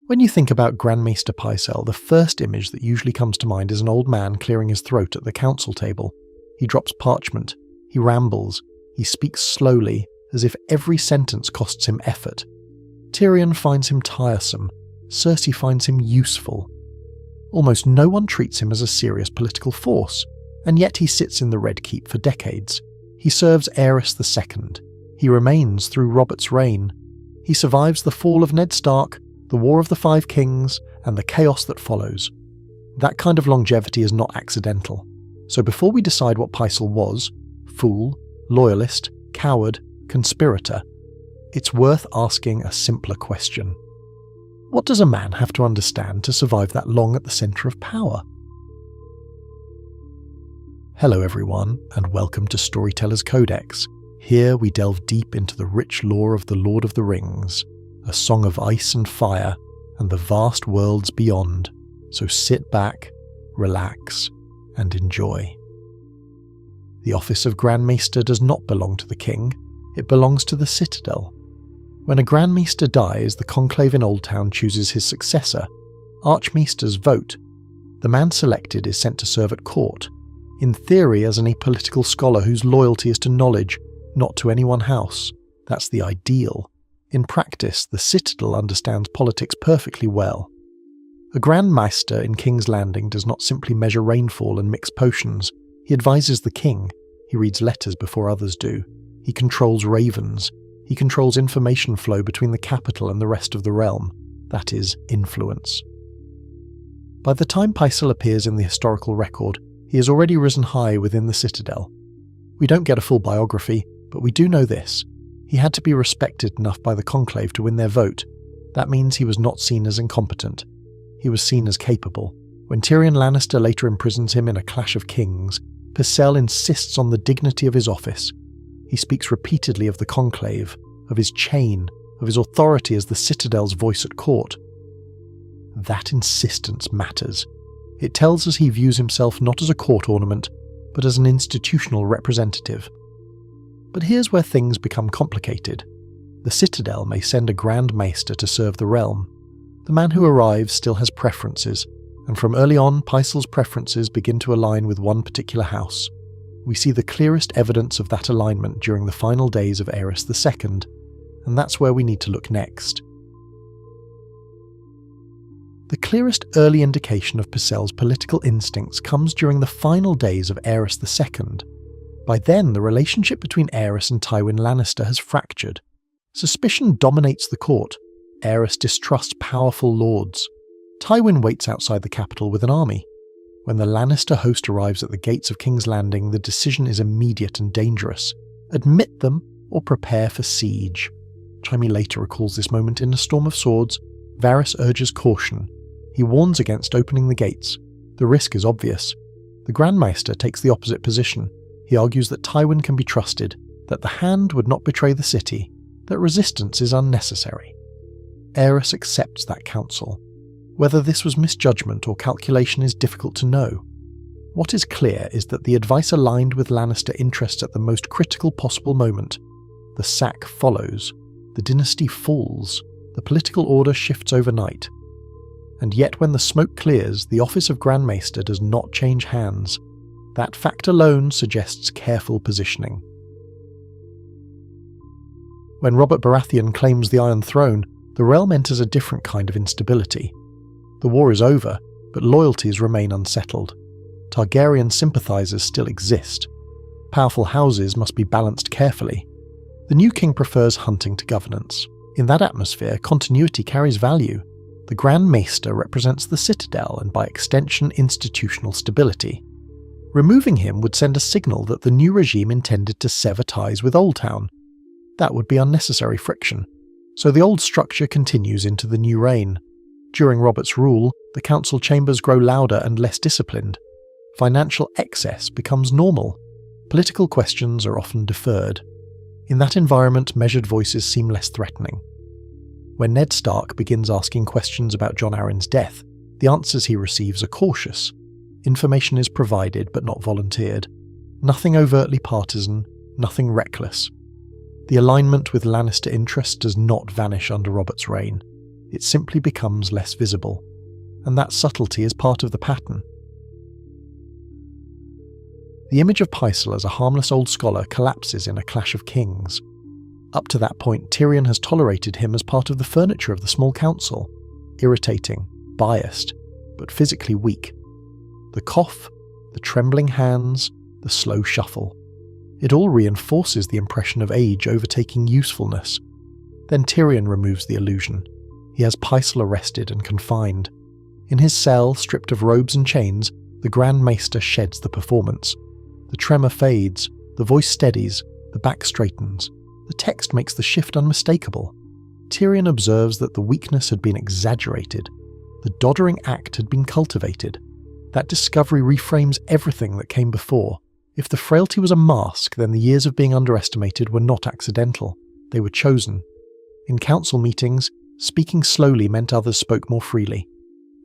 When you think about Grand Maester Pycelle, the first image that usually comes to mind is an old man clearing his throat at the council table. He drops parchment, he rambles, he speaks slowly, as if every sentence costs him effort. Tyrion finds him tiresome, Cersei finds him useful. Almost no one treats him as a serious political force, and yet he sits in the Red Keep for decades. He serves Aerys II. He remains through Robert's reign. He survives the fall of Ned Stark, the War of the Five Kings, and the chaos that follows. That kind of longevity is not accidental. So before we decide what Pycelle was, fool, loyalist, coward, conspirator, it's worth asking a simpler question. What does a man have to understand to survive that long at the centre of power? Hello everyone, and welcome to Storyteller's Codex. Here we delve deep into the rich lore of the Lord of the Rings, a song of ice and fire, and the vast worlds beyond. So sit back, relax, and enjoy. The office of Grand Maester does not belong to the king, it belongs to the Citadel. When a Grand Maester dies, the conclave in Old Town chooses his successor. Archmaesters vote. The man selected is sent to serve at court, in theory as an apolitical scholar whose loyalty is to knowledge, not to any one house. That's the ideal. In practice, the Citadel understands politics perfectly well. A Grand Maester in King's Landing does not simply measure rainfall and mix potions. He advises the king. He reads letters before others do. He controls ravens. He controls information flow between the capital and the rest of the realm. That is, influence. By the time Pycelle appears in the historical record, he has already risen high within the Citadel. We don't get a full biography, but we do know this. He had to be respected enough by the conclave to win their vote. That means he was not seen as incompetent. He was seen as capable. When Tyrion Lannister later imprisons him in a clash of kings, Pycelle insists on the dignity of his office. He speaks repeatedly of the conclave, of his chain, of his authority as the Citadel's voice at court. That insistence matters. It tells us he views himself not as a court ornament, but as an institutional representative. But here's where things become complicated. The Citadel may send a Grand Maester to serve the realm. The man who arrives still has preferences, and from early on, Pycelle's preferences begin to align with one particular house. We see the clearest evidence of that alignment during the final days of Aerys II, and that's where we need to look next. The clearest early indication of Pycelle's political instincts comes during the final days of Aerys II. By then, the relationship between Aerys and Tywin Lannister has fractured. Suspicion dominates the court. Aerys distrusts powerful lords. Tywin waits outside the capital with an army. When the Lannister host arrives at the gates of King's Landing, the decision is immediate and dangerous. Admit them or prepare for siege. Jaime later recalls this moment in A Storm of Swords. Varys urges caution. He warns against opening the gates. The risk is obvious. The Grand Maester takes the opposite position. He argues that Tywin can be trusted, that the Hand would not betray the city, that resistance is unnecessary. Aerys accepts that counsel. Whether this was misjudgment or calculation is difficult to know. What is clear is that the advice aligned with Lannister interests at the most critical possible moment. The sack follows. The dynasty falls. The political order shifts overnight. And yet when the smoke clears, the office of Grand Maester does not change hands. That fact alone suggests careful positioning. When Robert Baratheon claims the Iron Throne, the realm enters a different kind of instability. The war is over, but loyalties remain unsettled. Targaryen sympathizers still exist. Powerful houses must be balanced carefully. The new king prefers hunting to governance. In that atmosphere, continuity carries value. The Grand Maester represents the Citadel and by extension institutional stability. Removing him would send a signal that the new regime intended to sever ties with Old Town. That would be unnecessary friction. So the old structure continues into the new reign. During Robert's rule, the council chambers grow louder and less disciplined. Financial excess becomes normal. Political questions are often deferred. In that environment, measured voices seem less threatening. When Ned Stark begins asking questions about Jon Arryn's death, the answers he receives are cautious. Information is provided but not volunteered. Nothing overtly partisan, nothing reckless. The alignment with Lannister interests does not vanish under Robert's reign. it simply becomes less visible. And that subtlety is part of the pattern. The image of Pycelle as a harmless old scholar collapses in A Clash of Kings. Up to that point, Tyrion has tolerated him as part of the furniture of the small council, irritating, biased, but physically weak. The cough, the trembling hands, the slow shuffle. It all reinforces the impression of age overtaking usefulness. Then Tyrion removes the illusion. He has Pycelle arrested and confined. In his cell, stripped of robes and chains, the Grand Maester sheds the performance. The tremor fades, the voice steadies, the back straightens. The text makes the shift unmistakable. Tyrion observes that the weakness had been exaggerated. The doddering act had been cultivated. That discovery reframes everything that came before. If the frailty was a mask, then the years of being underestimated were not accidental. They were chosen. In council meetings, speaking slowly meant others spoke more freely.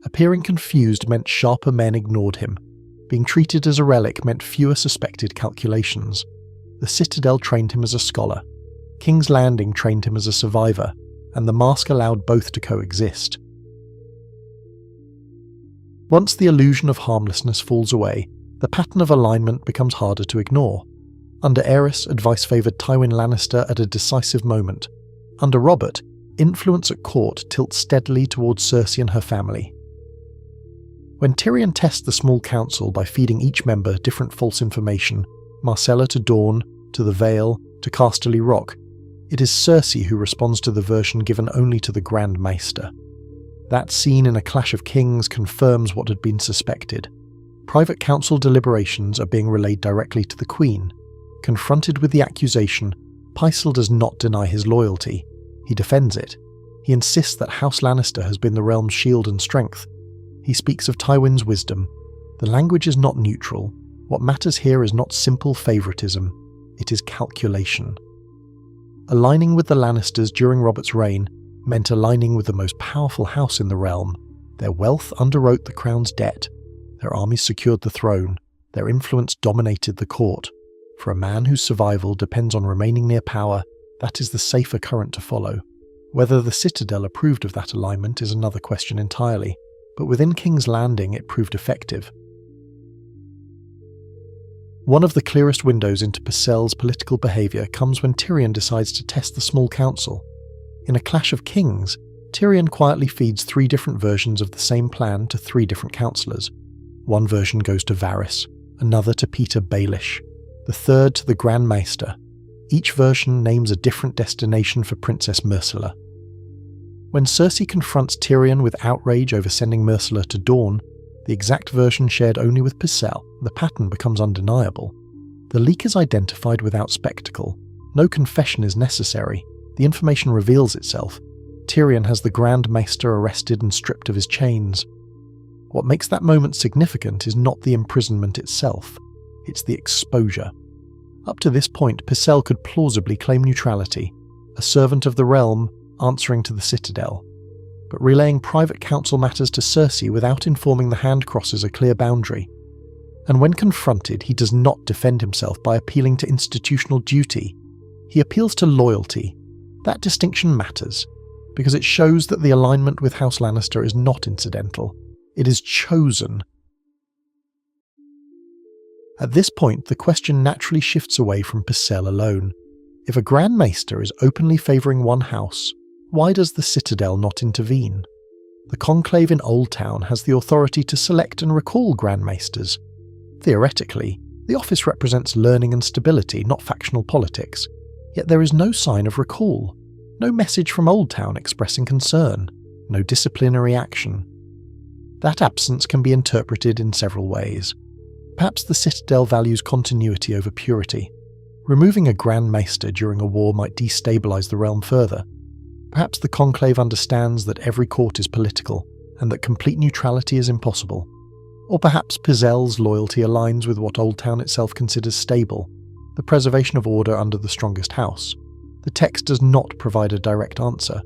Appearing confused meant sharper men ignored him. Being treated as a relic meant fewer suspected calculations. The Citadel trained him as a scholar. King's Landing trained him as a survivor, and the mask allowed both to coexist. Once the illusion of harmlessness falls away, the pattern of alignment becomes harder to ignore. Under Aerys, advice favoured Tywin Lannister at a decisive moment. Under Robert, influence at court tilts steadily towards Cersei and her family. When Tyrion tests the small council by feeding each member different false information, Myrcella to Dorne, to the Vale, to Casterly Rock, it is Cersei who responds to the version given only to the Grand Maester. That scene in A Clash of Kings confirms what had been suspected. Private council deliberations are being relayed directly to the Queen. Confronted with the accusation, Pycelle does not deny his loyalty. He defends it. He insists that House Lannister has been the realm's shield and strength. He speaks of Tywin's wisdom. The language is not neutral. What matters here is not simple favouritism. It is calculation. Aligning with the Lannisters during Robert's reign meant aligning with the most powerful house in the realm. Their wealth underwrote the crown's debt. Their armies secured the throne. Their influence dominated the court. For a man whose survival depends on remaining near power, that is the safer current to follow. Whether the Citadel approved of that alignment is another question entirely, but within King's Landing it proved effective. One of the clearest windows into Pycelle's political behaviour comes when Tyrion decides to test the small council. In A Clash of Kings, Tyrion quietly feeds 3 different versions of the same plan to 3 different councillors. One version goes to Varys, another to Peter Baelish, the third to the Grand Maester. Each version names a different destination for Princess Myrcella. When Cersei confronts Tyrion with outrage over sending Myrcella to Dorne, the exact version shared only with Pycelle, the pattern becomes undeniable. The leak is identified without spectacle. No confession is necessary. The information reveals itself. Tyrion has the Grand Maester arrested and stripped of his chains. What makes that moment significant is not the imprisonment itself, it's the exposure. Up to this point, Pycelle could plausibly claim neutrality, a servant of the realm answering to the Citadel. But relaying private council matters to Cersei without informing the hand crosses a clear boundary. And when confronted, he does not defend himself by appealing to institutional duty. He appeals to loyalty. That distinction matters, because it shows that the alignment with House Lannister is not incidental. It is chosen. At this point, the question naturally shifts away from Pycelle alone. If a Grand Maester is openly favouring one house, why does the Citadel not intervene? The Conclave in Old Town has the authority to select and recall Grand Maesters. Theoretically, the office represents learning and stability, not factional politics. Yet there is no sign of recall, no message from Old Town expressing concern, no disciplinary action. That absence can be interpreted in several ways. Perhaps the Citadel values continuity over purity. Removing a Grand Maester during a war might destabilise the realm further. Perhaps the Conclave understands that every court is political, and that complete neutrality is impossible. Or perhaps Pycelle's loyalty aligns with what Old Town itself considers stable, the preservation of order under the strongest house. The text does not provide a direct answer.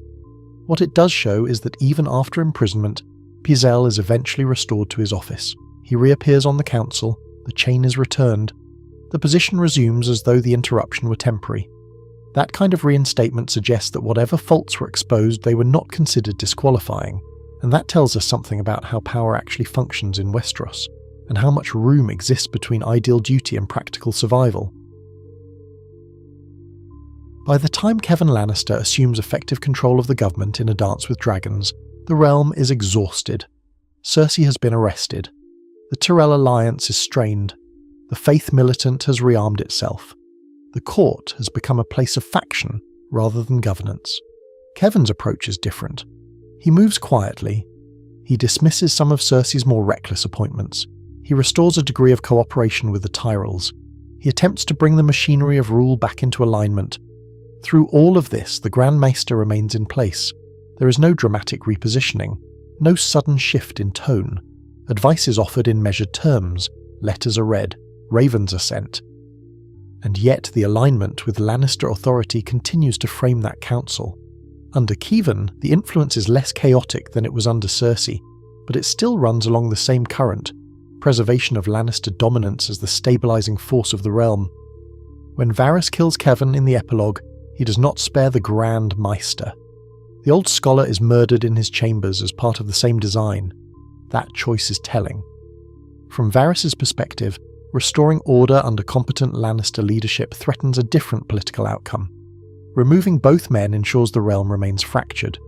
What it does show is that even after imprisonment, Pycelle is eventually restored to his office. He reappears on the council, the chain is returned. The position resumes as though the interruption were temporary. That kind of reinstatement suggests that whatever faults were exposed, they were not considered disqualifying, and that tells us something about how power actually functions in Westeros, and how much room exists between ideal duty and practical survival. By the time Kevan Lannister assumes effective control of the government in A Dance with Dragons, the realm is exhausted. Cersei has been arrested. The Tyrell alliance is strained. The Faith militant has rearmed itself. The court has become a place of faction rather than governance. Kevan's approach is different. He moves quietly. He dismisses some of Cersei's more reckless appointments. He restores a degree of cooperation with the Tyrells. He attempts to bring the machinery of rule back into alignment. Through all of this, the Grand Maester remains in place. There is no dramatic repositioning, no sudden shift in tone. Advice is offered in measured terms, letters are read, ravens are sent. And yet the alignment with Lannister authority continues to frame that council. Under Kevan, the influence is less chaotic than it was under Cersei, but it still runs along the same current, preservation of Lannister dominance as the stabilizing force of the realm. When Varys kills Kevan in the epilogue, he does not spare the Grand Maester. The old scholar is murdered in his chambers as part of the same design. That choice is telling. From Varys' perspective, restoring order under competent Lannister leadership threatens a different political outcome. Removing both men ensures the realm remains fractured.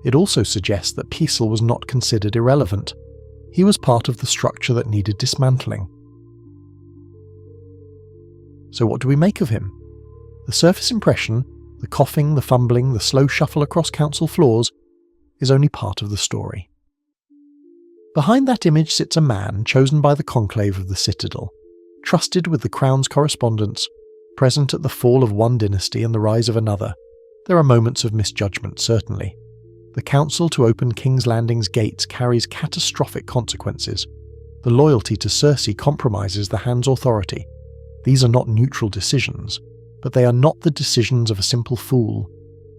It also suggests that Pycelle was not considered irrelevant. He was part of the structure that needed dismantling. So what do we make of him? The surface impression, the coughing, the fumbling, the slow shuffle across council floors, is only part of the story. Behind that image sits a man chosen by the conclave of the Citadel, trusted with the crown's correspondence, present at the fall of one dynasty and the rise of another. There are moments of misjudgment, certainly. The council to open King's Landing's gates carries catastrophic consequences. The loyalty to Cersei compromises the Hand's authority. These are not neutral decisions, but they are not the decisions of a simple fool.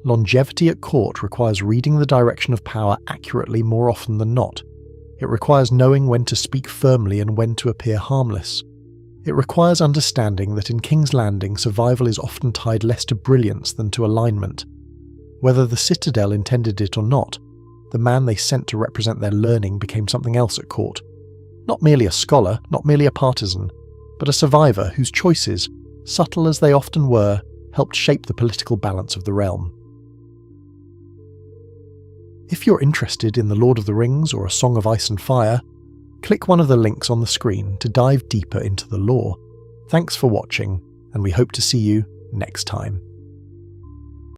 Longevity at court requires reading the direction of power accurately more often than not. It requires knowing when to speak firmly and when to appear harmless. It requires understanding that in King's Landing survival is often tied less to brilliance than to alignment. Whether the Citadel intended it or not, the man they sent to represent their learning became something else at court. Not merely a scholar, not merely a partisan, but a survivor whose choices, subtle as they often were, helped shape the political balance of the realm. If you're interested in The Lord of the Rings or A Song of Ice and Fire, click one of the links on the screen to dive deeper into the lore. Thanks for watching, and we hope to see you next time.